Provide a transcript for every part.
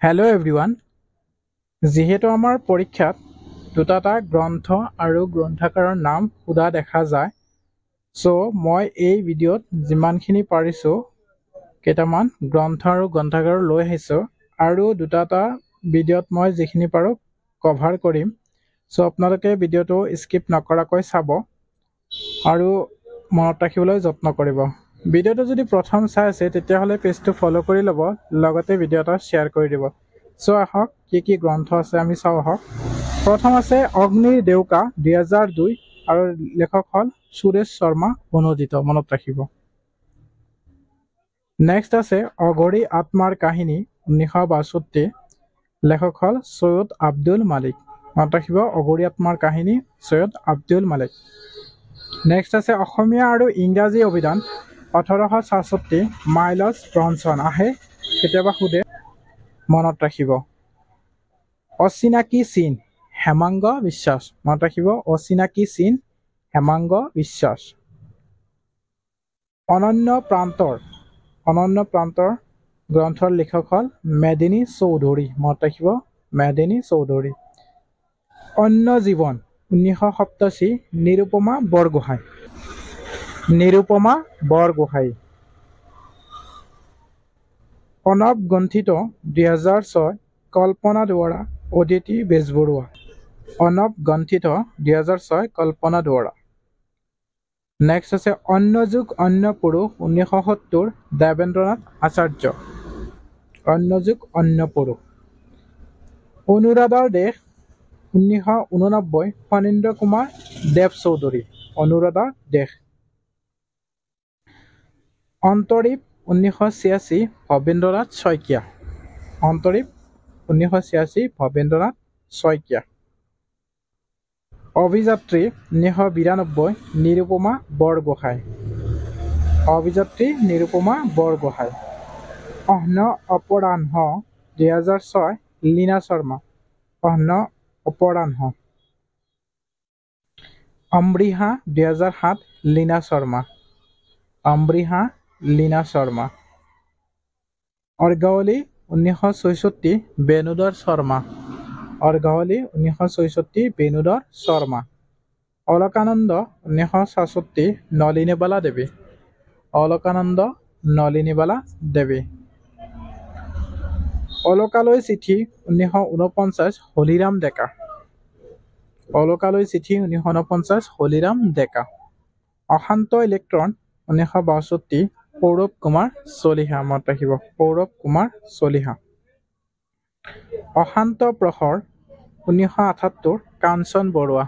Hello everyone. যিহেতু আমাৰ পৰীক্ষাত দুটা গ্ৰন্থ আৰু গ্ৰন্থাকাৰৰ নাম সোধা দেখা যায় সো মই এই ভিডিঅ'ত যিমানখিনি পাৰিছো কেইটামান গ্ৰন্থ আৰু গ্ৰন্থাকাৰ লৈ আহিছো আৰু দুটা ভিডিঅ'ত মই যিখিনি পাৰো কভাৰ কৰিম সো আপোনালোকে ভিডিঅ'টো স্কিপ নকৰাকৈ চাব আৰু মনত ৰাখিবলৈ যত্ন কৰিব ভিডিঅ'টো যদি প্ৰথম চাই আছে তেতিয়াহ'লে পেজটো ফলো কৰি ল'ব লগতে ভিডিঅ'টা শ্বেয়াৰ কৰি দিব সো আহক কি গ্ৰন্থ আছে আমি চাওঁ আহক প্ৰথম আছে অগ্নিৰ দেউকা 2002 আৰু লেখক হ'ল সুৰেশ শৰ্মা অনুদিত মনত ৰাখিব নেক্সট আছে অঘৰী আত্মাৰ কাহিনী 1962 লেখক হ'ল সৈয়দ আব্দুল মালিক মনত ৰাখিব অঘৰী আত্মাৰ কাহিনী সৈয়দ আব্দুল মালিক নেক্সট আছে অসমীয়া আৰু ইংৰাজী অভিধান 1866 মাইলছ ব্ৰনছন আহে কেতিয়াবা সুধে মনত ৰাখিব অচিনাকি চিন হেমাংগ বিশ্বাস মনত ৰাখিব অচিনাকি চিন হেমাংগ বিশ্বাস অনন্য প্ৰান্তৰ গ্ৰন্থৰ লেখক হ'ল মেদিনী চৌধুৰী মনত ৰাখিব মেদিনী চৌধুৰী অন্য জীৱন 1987 নিৰুপমা বৰগোহাঁই অনব গ্ৰন্থিত 2006 কল্পনা দুৱৰা অদিতি বেজবৰুৱা অনব গ্ৰন্থিত 2006 কল্পনা দুৱৰা নেক্সট আছে অন্য যুগ অন্য পুৰুষ 1970 দেবেন্দ্ৰনাথ আচাৰ্য অন্য যুগ অন্য পুৰুষ অনুৰাধাৰ দেশ 1989 ফণীন্দ্ৰ কুমাৰ দেৱ চৌধুৰী অনুৰাধাৰ দেশ অন্তৰীপ 1986 ভৱেন্দ্ৰনাথ শইকীয়া অন্তৰীপ 1986 ভৱেন্দ্ৰনাথ শইকীয়া অভিযাত্ৰী 1992 নিৰুপমা বৰগোহাঁই অহ্ন অপৰাহ্ন 2006 লীনা শৰ্মা অহ্ন অপৰাহ্ন অমৃহা 2007 লীনা শৰ্মা অৰ্গাৱলী 1966 বেণুধৰ শৰ্মা অলকানন্দ 1967 নলিনীবালা দেৱী অলকালৈ চিঠি 1949 হলিৰাম ডেকা অশান্ত ইলেক্ট্ৰন 1962 সৌৰভ কুমাৰ চলিহা মনত ৰাখিব অশান্ত প্ৰহৰ 1978 কাঞ্চন বৰুৱা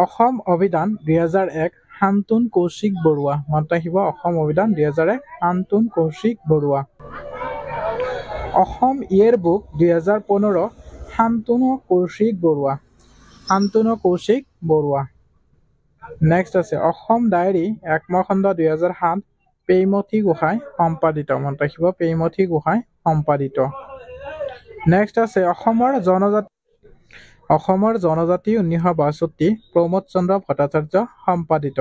অসম অভিধান 2001 শান্তনু কৌশিক বৰুৱা মনত ৰাখিব অসম অভিধান 2001 শান্তনু কৌশিক বৰুৱা অসম ইয়েৰবুক 2015 শান্তনু কৌশিক বৰুৱা নেক্সট আছে অসম ডায়েৰী 1 খণ্ড 2007 পেইমথি গোহাঁই সম্পাদিত মনত ৰাখিব পেইমথি গোহাঁই সম্পাদিত নেক্সট আছে অসমৰ জনজাতি 1962 প্ৰমোদ চন্দ্ৰ ভট্টাচাৰ্য সম্পাদিত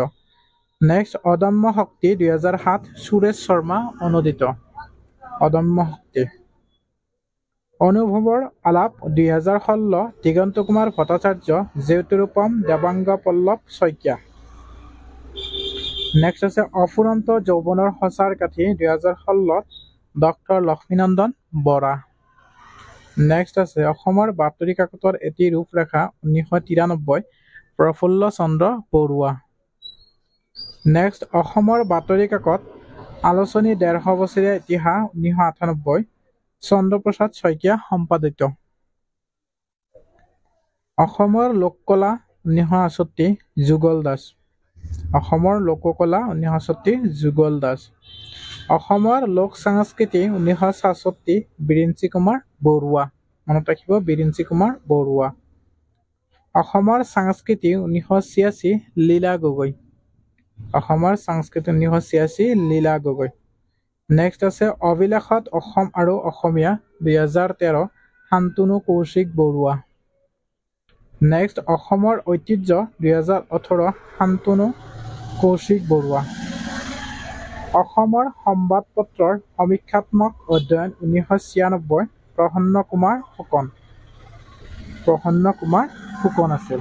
নেক্সট অদম্য শক্তি 2007 সুৰেশ শৰ্মা অনুদিত অদম্য শক্তি অনুভৱৰ আলাপ 2016 দিগন্ত কুমাৰ ভট্টাচাৰ্য জ্যোতিৰূপম দেৱাংগ পল্লৱ শইকীয়া নেক্সট আছে অফুৰন্ত যৌৱনৰ সঁচাৰ কাঠি 2016 ডক্টৰ লক্ষ্মীনন্দন বৰা নেক্সট আছে অসমৰ বাতৰি কাকতৰ এটি ৰূপৰেখা 1993 প্ৰফুল্ল চন্দ্ৰ বৰুৱা নেক্সট অসমৰ বাতৰি কাকত আলোচনী 150 বছৰীয়া ইতিহাস 1998 চন্দ্ৰপ্ৰসাদ শইকীয়া সম্পাদিত অসমৰ লোককলা 1968 যুগল দাস অসমৰ লোক সংস্কৃতি 1967 বিৰিঞ্চি কুমাৰ বৰুৱা মনত ৰাখিব বিৰিঞ্চি কুমাৰ বৰুৱা অসমৰ সংস্কৃতি 1986 লীলা গগৈ নেক্সট আছে অভিলাষত অসম আৰু অসমীয়া 2013 শান্তনু কৌশিক বৰুৱা নেক্সট অসমৰ ঐতিহ্য 2018 শান্তনু কৌশিক বৰুৱা অসমৰ সংবাদপত্ৰৰ সমীক্ষাত্মক অধ্যয়ন 1996 প্ৰসন্ন কুমাৰ ফুকন আছিল।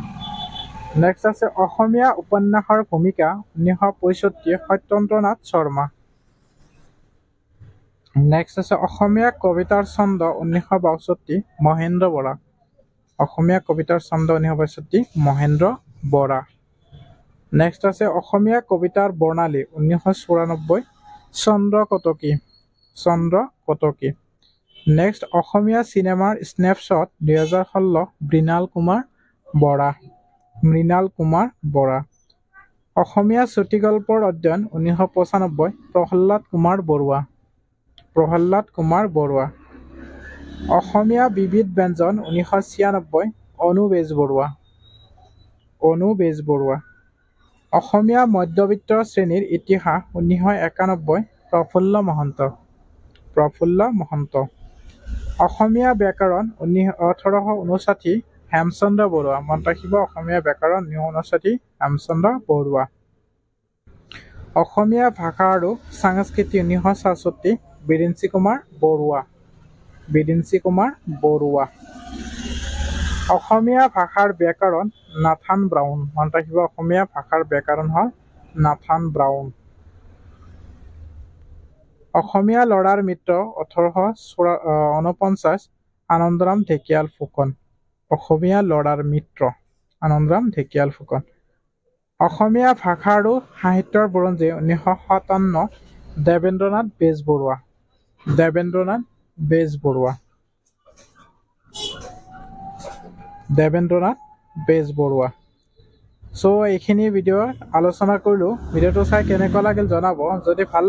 নেক্সট আছে অসমীয়া উপন্যাসৰ ভূমিকা 1965 সত্যেন্দ্ৰনাথ শৰ্মা। নেক্সট আছে অসমীয়া কবিতাৰ ছন্দ 1962 মহেন্দ্ৰ বৰা। অসমীয়া কবিতাৰ ছন্দ 1962 মহেন্দ্ৰ বৰা। নেক্সট আছে অসমীয়া কবিতাৰ বৰ্ণালী 1994 চন্দ্ৰ কটকী। নেক্সট অসমীয়া চিনেমাৰ স্নেপশ্বট 2016 মৃণাল কুমাৰ বৰা। অসমীয়া চুটিগল্পৰ অধ্যয়ন 1995 প্ৰহ্লাদ কুমাৰ বৰুৱা। অসমীয়া বিবিধ ব্যঞ্জন 1996 অনু বেজবৰুৱা। অসমীয়া মধ্যবিত্ত শ্ৰেণীৰ ইতিহাস 1991 প্ৰফুল্ল মহন্ত। অসমীয়া ব্যাকৰণ 1859 হেমচন্দ্ৰ বৰুৱা। মনত ৰাখিব অসমীয়া ব্যাকৰণ 1959 হেমচন্দ্ৰ বৰুৱা। অসমীয়া ভাষা আৰু সংস্কৃতি 1967 বিৰিঞ্চি কুমাৰ বৰুৱা। অসমীয়া ভাষাৰ ব্যাকৰণ নাথান ব্ৰাউন। মনত ৰাখিব অসমীয়া ভাষাৰ ব্যাকৰণ হ'ল নাথান ব্ৰাউন। অসমীয়া ল'ৰাৰ মিত্ৰ 1849 আনন্দৰাম ঢেকিয়াল ফুকন। অসমীয়া ল'ৰাৰ মিত্ৰ আনন্দৰাম ঢেকিয়াল ফুকন। অসমীয়া ভাষা আৰু সাহিত্যৰ বুৰঞ্জী 1957 দেৱেন্দ্ৰনাথ বেজবৰুৱা। চ' এইখিনি ভিডিঅ' আলোচনা কৰিলোঁ। ভিডিঅ'টো চাই কেনেকুৱা লাগিল জনাব। যদি ভাল